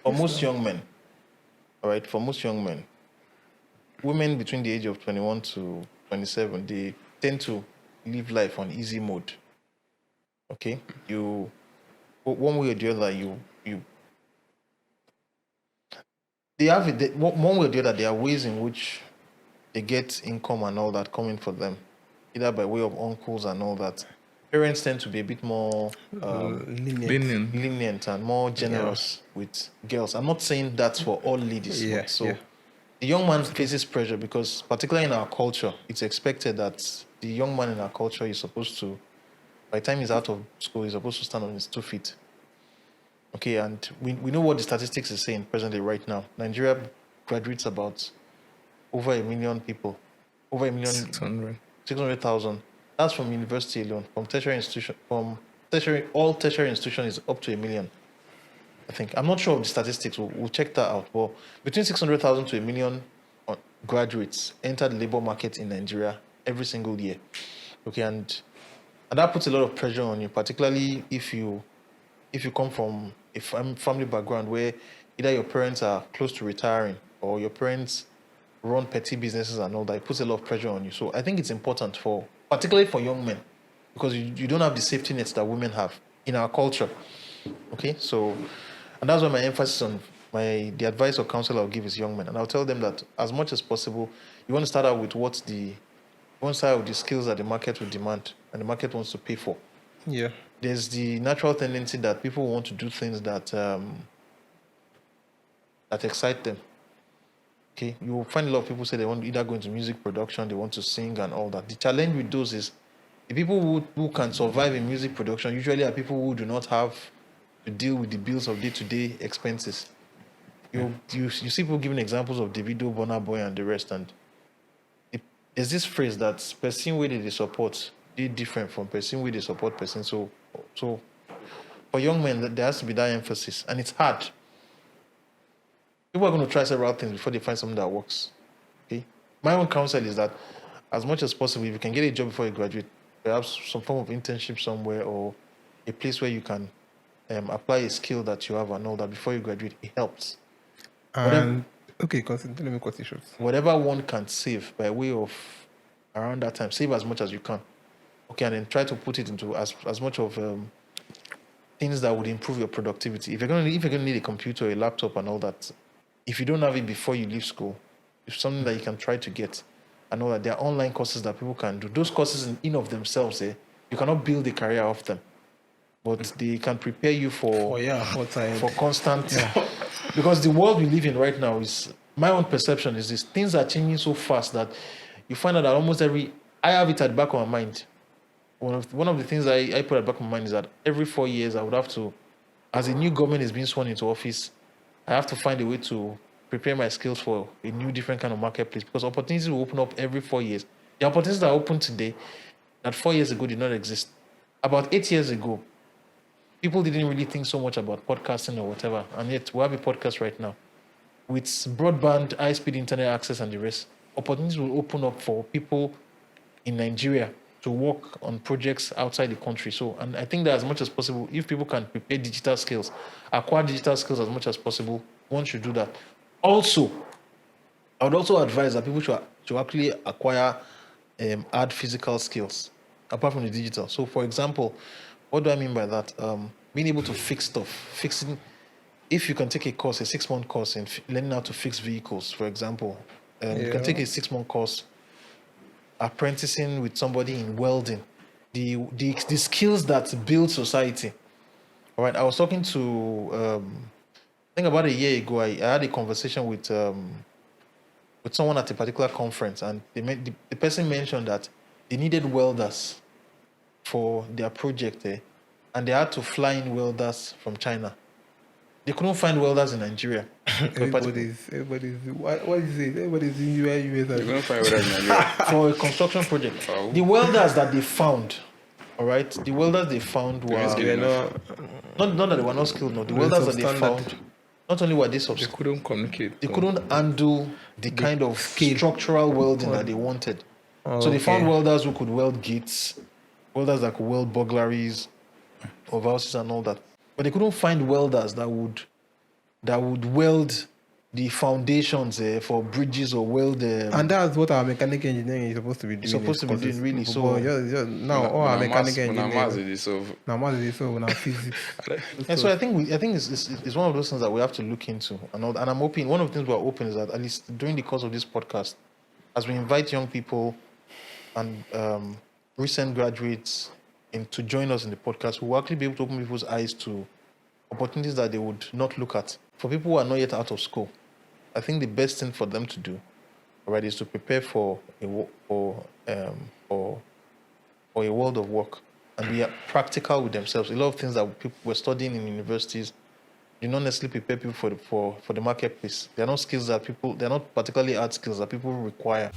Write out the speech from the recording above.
For most young men, all right, for most young men, women between the age of 21 to 27, they tend to live life on easy mode. Okay? One way or the other, they have it, one way or the other, there are ways in which they get income and all that coming for them, either by way of uncles and all that. Parents tend to be a bit more lenient and more generous with girls. I'm not saying that's for all ladies. The young man faces pressure because, particularly in our culture, it's expected that the young man in our culture is supposed to, by the time he's out of school, he's supposed to stand on his 2 feet. Okay, and we know what the statistics is saying presently right now. Nigeria graduates about over 1 million people, over 600,000. That's from university alone. From tertiary institution, all tertiary institutions is up to 1 million. I think. I'm not sure of the statistics. We'll check that out. But between 600,000 to 1 million graduates enter the labor market in Nigeria every single year. Okay, and that puts a lot of pressure on you, particularly if you come from a family background where either your parents are close to retiring or your parents run petty businesses and all that. It puts a lot of pressure on you. So I think it's important particularly for young men, because you don't have the safety nets that women have in our culture. Okay, so, and that's why my emphasis on the advice or counsel I'll give is young men, and I'll tell them that as much as possible, you want to start out with the skills that the market will demand and the market wants to pay for. Yeah. There's the natural tendency that people want to do things that excite them. Okay, you will find a lot of people say they want to either go into music production, they want to sing and all that. The challenge with those is the people who can survive in music production usually are people who do not have to deal with the bills of day-to-day expenses. You see people giving examples of Davido, Burna Boy, and the rest, and there's this phrase that person where they support they different from person where they support person. So for young men, there has to be that emphasis, and it's hard. People are going to try several things before they find something that works. Okay, my own counsel is that as much as possible, if you can get a job before you graduate, perhaps some form of internship somewhere or a place where you can apply a skill that you have and all that before you graduate, it helps. And okay, let me cut it short. Whatever one can save by way of around that time, save as much as you can. Okay, and then try to put it into as much of things that would improve your productivity. If you're going to need a computer, a laptop, and all that, if you don't have it before you leave school, it's something that you can try to get. And all that there are online courses that people can do. Those courses in of themselves, you cannot build a career off them, but they can prepare you for constant. Yeah. Because the world we live in right now is, my own perception is this: things are changing so fast that you find out that almost I have it at the back of my mind. One of the things I put at the back of my mind is that every 4 years I would have to, as a new government is being sworn into office, I have to find a way to prepare my skills for a new, different kind of marketplace, because opportunities will open up every 4 years. The opportunities that are open today that 4 years ago did not exist. About 8 years ago, people didn't really think so much about podcasting or whatever, and yet we have a podcast right now. With broadband, high-speed internet access and the rest, opportunities will open up for people in Nigeria to work on projects outside the country. So, and I think that as much as possible, if people can prepare digital skills, acquire digital skills as much as possible, one should do that. Also, I would also advise that people should actually acquire add physical skills apart from the digital. So, for example, what do I mean by that? Being able to fix stuff, if you can take a course, a 6-month course in learning how to fix vehicles, for example, you can take a 6-month course apprenticing with somebody in welding, the skills that build society. All right, I was talking to I think about a year ago, I had a conversation with someone at a particular conference, and the person mentioned that they needed welders for their project there, and they had to fly in welders from China. They couldn't find welders in Nigeria. Everybody's what is it? Everybody's in US. They're gonna find welders in Nigeria for a construction project. Oh. The welders that they found, all right, the welders they found were not that they were not skilled. No, the welders that they found, not only were they they couldn't communicate. They couldn't handle the kind of structural welding that they wanted. So they found welders who could weld gates, welders that could weld burglaries of houses and all that. But they couldn't find welders that would that would weld the foundations for bridges or weld. And that's what our mechanical engineering is supposed to be doing. It's supposed to be doing, really. But So now all our mechanical engineering Now, now is so now physics. and so I think it's one of those things that we have to look into. And I'm hoping one of the things we're hoping is that at least during the course of this podcast, as we invite young people and recent graduates to join us in the podcast, we'll actually be able to open people's eyes to opportunities that they would not look at. For people who are not yet out of school, I think the best thing for them to do, right, is to prepare for a world of work and be practical with themselves. A lot of things that people were studying in universities do not necessarily prepare people for the marketplace. They are not skills that they're not particularly hard skills that people require.